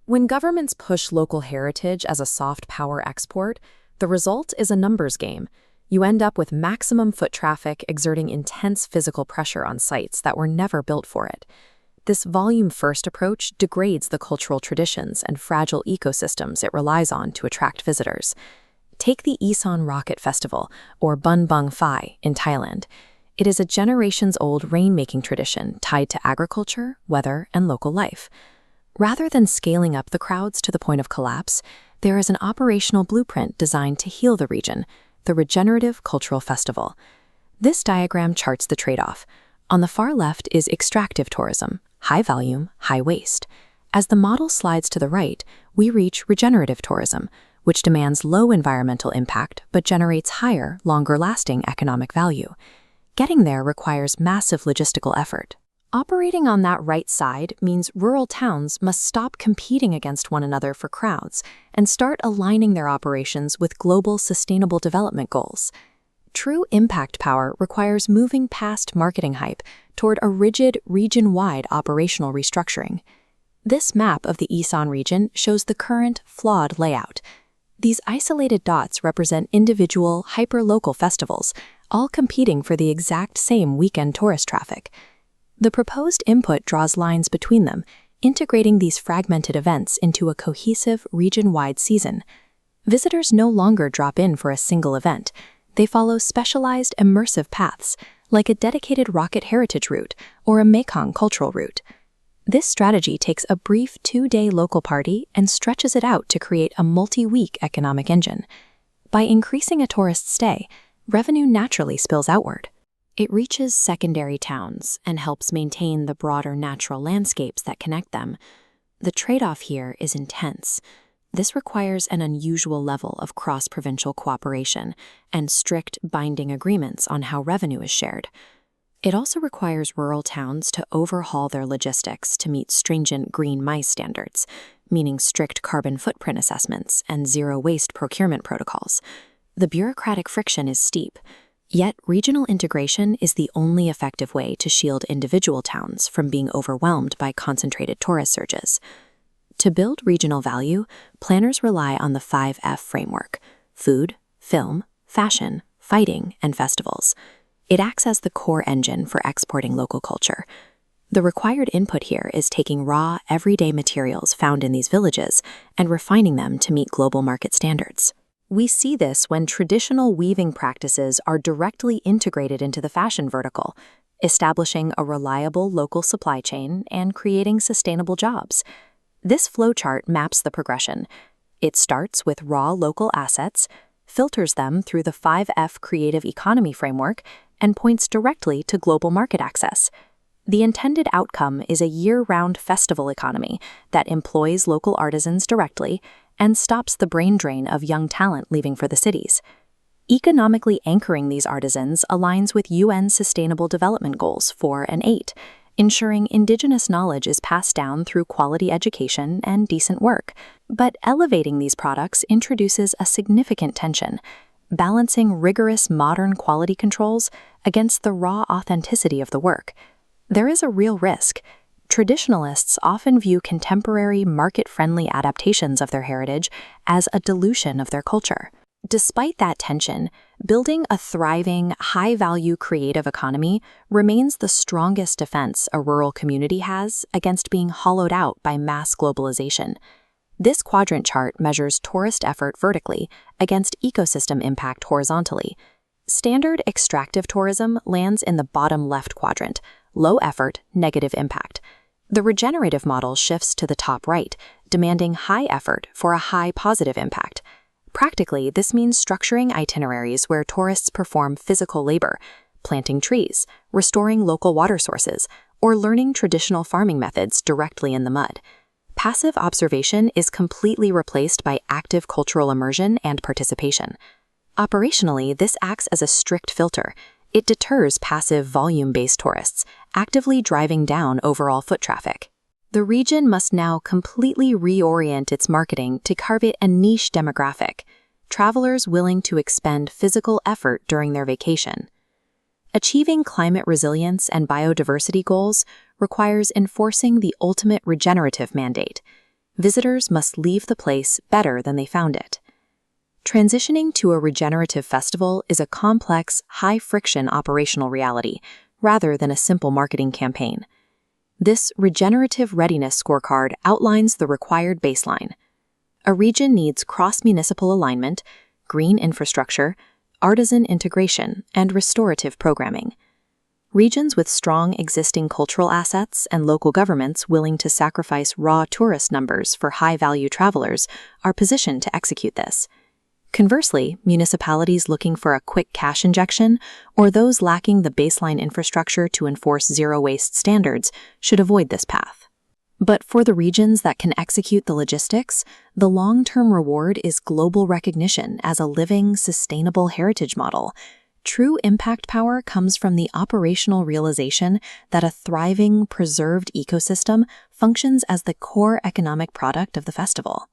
When governments push local heritage as a soft power export, the result is a numbers game. You end up with maximum foot traffic exerting intense physical pressure on sites that were never built for it. This volume-first approach degrades the cultural traditions and fragile ecosystems it relies on to attract visitors. Take the Isan Rocket Festival, or Bun Bung Phai, in Thailand. It is a generations-old rain-making tradition tied to agriculture, weather, and local life. Rather than scaling up the crowds to the point of collapse, there is an operational blueprint designed to heal the region, the Regenerative Cultural Festival. This diagram charts the trade-off. On the far left is extractive tourism, high volume, high waste. As the model slides to the right, we reach regenerative tourism, which demands low environmental impact but generates higher, longer-lasting economic value. Getting there requires massive logistical effort. Operating on that right side means rural towns must stop competing against one another for crowds and start aligning their operations with global sustainable development goals. True impact power requires moving past marketing hype toward a rigid, region-wide operational restructuring. This map of the Isan region shows the current, flawed layout. These isolated dots represent individual, hyper-local festivals, all competing for the exact same weekend tourist traffic. The proposed input draws lines between them, integrating these fragmented events into a cohesive, region-wide season. Visitors no longer drop in for a single event. They follow specialized, immersive paths, like a dedicated rocket heritage route or a Mekong cultural route. This strategy takes a brief 2-day local party and stretches it out to create a multi-week economic engine. By increasing a tourist's stay, revenue naturally spills outward. It reaches secondary towns and helps maintain the broader natural landscapes that connect them. The trade-off here is intense. This requires an unusual level of cross-provincial cooperation and strict binding agreements on how revenue is shared. It also requires rural towns to overhaul their logistics to meet stringent green MICE standards, meaning strict carbon footprint assessments and zero-waste procurement protocols. The bureaucratic friction is steep. Yet, regional integration is the only effective way to shield individual towns from being overwhelmed by concentrated tourist surges. To build regional value, planners rely on the 5F framework: food, film, fashion, fighting, and festivals. It acts as the core engine for exporting local culture. The required input here is taking raw, everyday materials found in these villages and refining them to meet global market standards. We see this when traditional weaving practices are directly integrated into the fashion vertical, establishing a reliable local supply chain and creating sustainable jobs. This flowchart maps the progression. It starts with raw local assets, filters them through the 5F creative economy framework, and points directly to global market access. The intended outcome is a year-round festival economy that employs local artisans directly and stops the brain drain of young talent leaving for the cities. Economically anchoring these artisans aligns with UN Sustainable Development Goals 4 and 8, ensuring indigenous knowledge is passed down through quality education and decent work. But elevating these products introduces a significant tension, balancing rigorous modern quality controls against the raw authenticity of the work. There is a real risk. Traditionalists often view contemporary, market-friendly adaptations of their heritage as a dilution of their culture. Despite that tension, building a thriving, high-value creative economy remains the strongest defense a rural community has against being hollowed out by mass globalization. This quadrant chart measures tourist effort vertically against ecosystem impact horizontally. Standard extractive tourism lands in the bottom left quadrant, low effort, negative impact. The regenerative model shifts to the top right, demanding high effort for a high positive impact. Practically, this means structuring itineraries where tourists perform physical labor, planting trees, restoring local water sources, or learning traditional farming methods directly in the mud. Passive observation is completely replaced by active cultural immersion and participation. Operationally, this acts as a strict filter. It deters passive volume-based tourists, actively driving down overall foot traffic. The region must now completely reorient its marketing to target a niche demographic, travelers willing to expend physical effort during their vacation. Achieving climate resilience and biodiversity goals requires enforcing the ultimate regenerative mandate. Visitors must leave the place better than they found it. Transitioning to a regenerative festival is a complex, high-friction operational reality, rather than a simple marketing campaign. This regenerative readiness scorecard outlines the required baseline. A region needs cross-municipal alignment, green infrastructure, artisan integration, and restorative programming. Regions with strong existing cultural assets and local governments willing to sacrifice raw tourist numbers for high-value travelers are positioned to execute this. Conversely, municipalities looking for a quick cash injection or those lacking the baseline infrastructure to enforce zero-waste standards should avoid this path. But for the regions that can execute the logistics, the long-term reward is global recognition as a living, sustainable heritage model. True impact power comes from the operational realization that a thriving, preserved ecosystem functions as the core economic product of the festival.